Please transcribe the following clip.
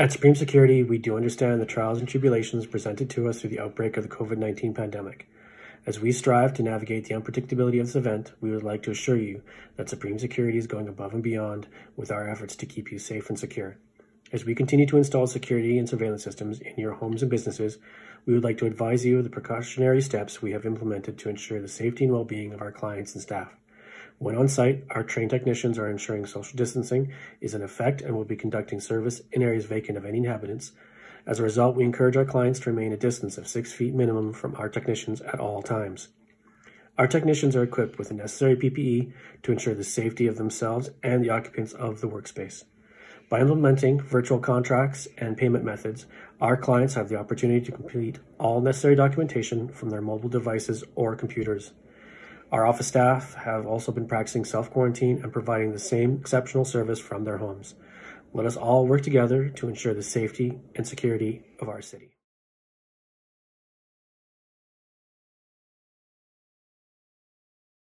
At Supreme Security, we do understand the trials and tribulations presented to us through the outbreak of the COVID-19 pandemic. As we strive to navigate the unpredictability of this event, we would like to assure you that Supreme Security is going above and beyond with our efforts to keep you safe and secure. As we continue to install security and surveillance systems in your homes and businesses, we would like to advise you of the precautionary steps we have implemented to ensure the safety and well-being of our clients and staff. When on site, our trained technicians are ensuring social distancing is in effect and will be conducting service in areas vacant of any inhabitants. As a result, we encourage our clients to remain a distance of 6 feet minimum from our technicians at all times. Our technicians are equipped with the necessary PPE to ensure the safety of themselves and the occupants of the workspace. By implementing virtual contracts and payment methods, our clients have the opportunity to complete all necessary documentation from their mobile devices or computers. Our office staff have also been practicing self-quarantine and providing the same exceptional service from their homes. Let us all work together to ensure the safety and security of our city.